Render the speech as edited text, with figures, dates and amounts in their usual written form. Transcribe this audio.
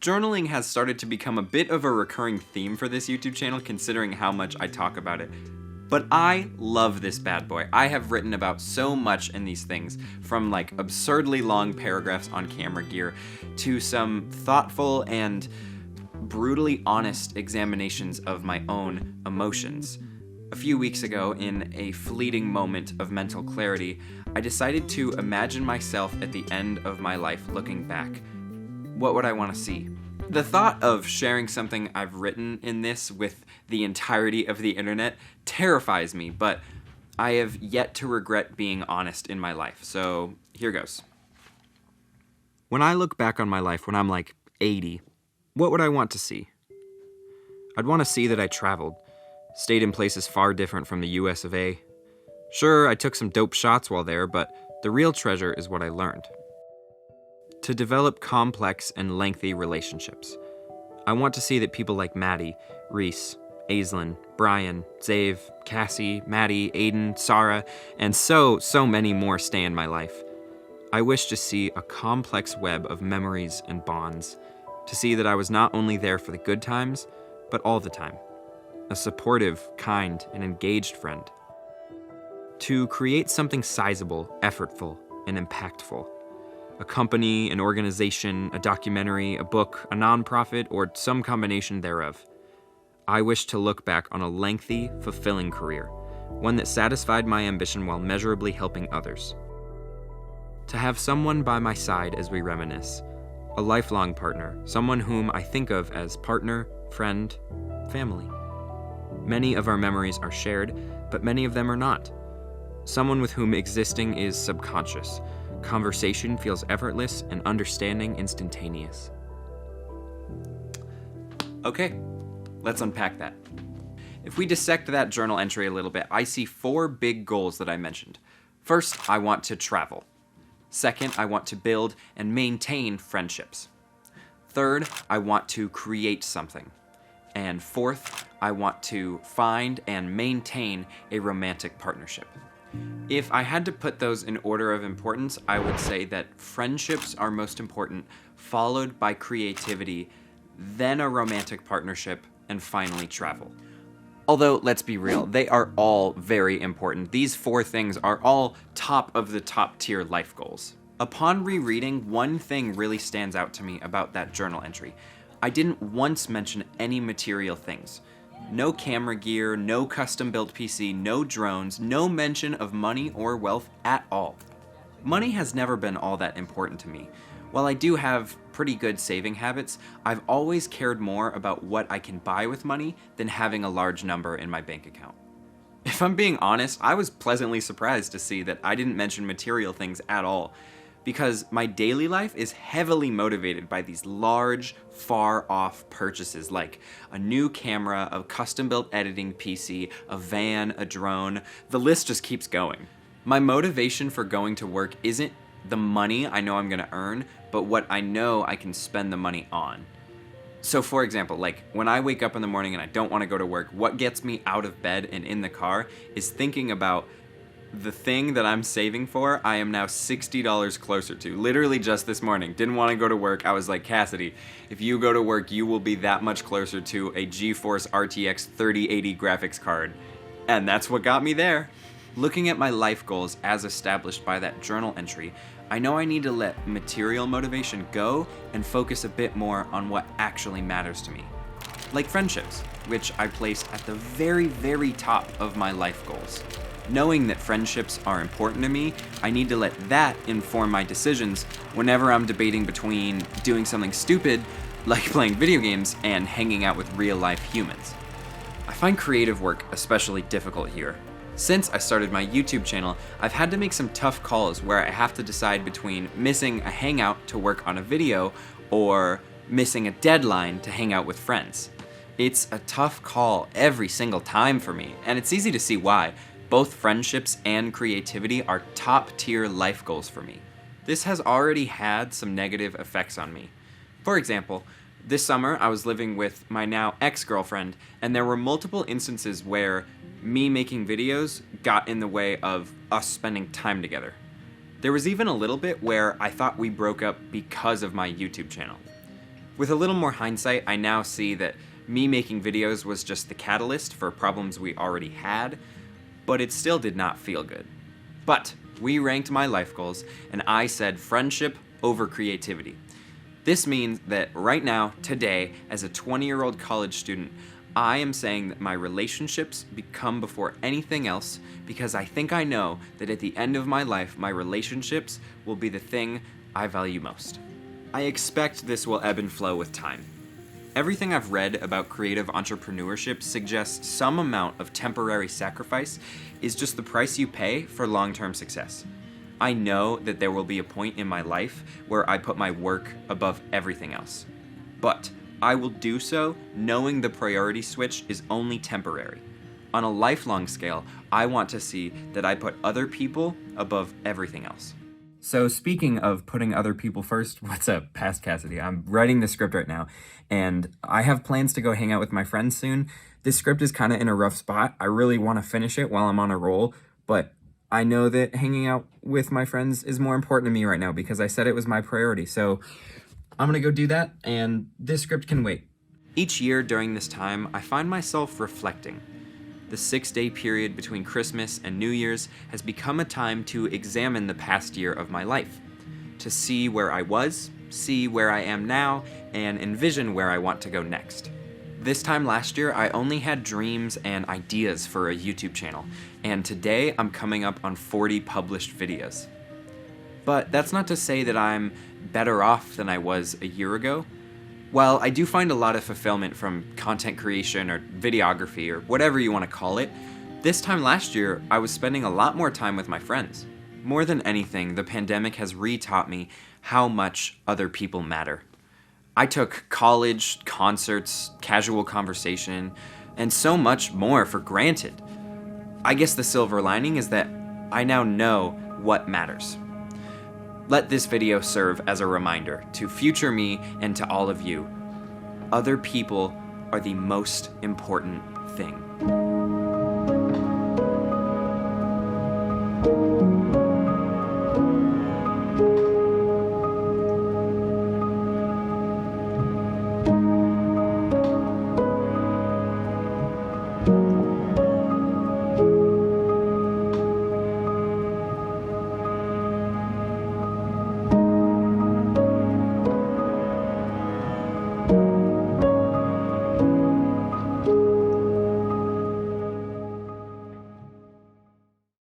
Journaling has started to become a bit of a recurring theme for this YouTube channel, considering how much I talk about it. But I love this bad boy. I have written about so much in these things, from like absurdly long paragraphs on camera gear to some thoughtful and brutally honest examinations of my own emotions. A few weeks ago, in a fleeting moment of mental clarity, I decided to imagine myself at the end of my life looking back. What would I want to see? The thought of sharing something I've written in this with the entirety of the internet terrifies me, but I have yet to regret being honest in my life, so here goes. When I look back on my life when I'm like 80, what would I want to see? I'd want to see that I traveled, stayed in places far different from the US of A. Sure, I took some dope shots while there, but the real treasure is what I learned. To develop complex and lengthy relationships. I want to see that people like Maddie, Reese, Aislinn, Brian, Zave, Cassie, Maddie, Aiden, Sarah, and so many more stay in my life. I wish to see a complex web of memories and bonds, to see that I was not only there for the good times, but all the time. A supportive, kind, and engaged friend. To create something sizable, effortful, and impactful. A company, an organization, a documentary, a book, a nonprofit, or some combination thereof. I wish to look back on a lengthy, fulfilling career, one that satisfied my ambition while measurably helping others. To have someone by my side as we reminisce, a lifelong partner, someone whom I think of as partner, friend, family. Many of our memories are shared, but many of them are not. Someone with whom existing is subconscious. Conversation feels effortless and understanding instantaneous. Okay, let's unpack that. If we dissect that journal entry a little bit, I see 4 big goals that I mentioned. First, I want to travel. Second, I want to build and maintain friendships. Third, I want to create something. And fourth, I want to find and maintain a romantic partnership. If I had to put those in order of importance, I would say that friendships are most important, followed by creativity, then a romantic partnership, and finally travel. Although, let's be real, they are all very important. These 4 things are all top of the top tier life goals. Upon rereading, one thing really stands out to me about that journal entry. I didn't once mention any material things. No camera gear, no custom-built PC, no drones, no mention of money or wealth at all. Money has never been all that important to me. While I do have pretty good saving habits, I've always cared more about what I can buy with money than having a large number in my bank account. If I'm being honest, I was pleasantly surprised to see that I didn't mention material things at all, because my daily life is heavily motivated by these large, far-off purchases like a new camera, a custom-built editing PC, a van, a drone. The list just keeps going. My motivation for going to work isn't the money I know I'm gonna earn, but what I know I can spend the money on. So for example, like when I wake up in the morning and I don't wanna go to work, what gets me out of bed and in the car is thinking about the thing that I'm saving for, I am now $60 closer to. Literally just this morning. Didn't want to go to work. I was like, Cassidy, if you go to work, you will be that much closer to a GeForce RTX 3080 graphics card. And that's what got me there. Looking at my life goals as established by that journal entry, I know I need to let material motivation go and focus a bit more on what actually matters to me. Like friendships, which I place at the very, very top of my life goals. Knowing that friendships are important to me, I need to let that inform my decisions whenever I'm debating between doing something stupid, like playing video games, and hanging out with real-life humans. I find creative work especially difficult here. Since I started my YouTube channel, I've had to make some tough calls where I have to decide between missing a hangout to work on a video or missing a deadline to hang out with friends. It's a tough call every single time for me, and it's easy to see why. Both friendships and creativity are top-tier life goals for me. This has already had some negative effects on me. For example, this summer I was living with my now ex-girlfriend, and there were multiple instances where me making videos got in the way of us spending time together. There was even a little bit where I thought we broke up because of my YouTube channel. With a little more hindsight, I now see that me making videos was just the catalyst for problems we already had, but it still did not feel good. But we ranked my life goals, and I said friendship over creativity. This means that right now, today, as a 20-year-old college student, I am saying that my relationships become before anything else because I think I know that at the end of my life, my relationships will be the thing I value most. I expect this will ebb and flow with time. Everything I've read about creative entrepreneurship suggests some amount of temporary sacrifice is just the price you pay for long-term success. I know that there will be a point in my life where I put my work above everything else. But I will do so knowing the priority switch is only temporary. On a lifelong scale, I want to see that I put other people above everything else. So speaking of putting other people first, what's up, Past Cassidy? I'm writing the script right now, and I have plans to go hang out with my friends soon. This script is kind of in a rough spot. I really want to finish it while I'm on a roll, but I know that hanging out with my friends is more important to me right now because I said it was my priority. So I'm gonna go do that, and this script can wait. Each year during this time, I find myself reflecting. The 6-day period between Christmas and New Year's has become a time to examine the past year of my life, to see where I was, see where I am now, and envision where I want to go next. This time last year, I only had dreams and ideas for a YouTube channel, and today I'm coming up on 40 published videos. But that's not to say that I'm better off than I was a year ago. While I do find a lot of fulfillment from content creation or videography or whatever you want to call it, this time last year I was spending a lot more time with my friends. More than anything, the pandemic has re-taught me how much other people matter. I took college, concerts, casual conversation, and so much more for granted. I guess the silver lining is that I now know what matters. Let this video serve as a reminder to future me and to all of you. Other people are the most important thing.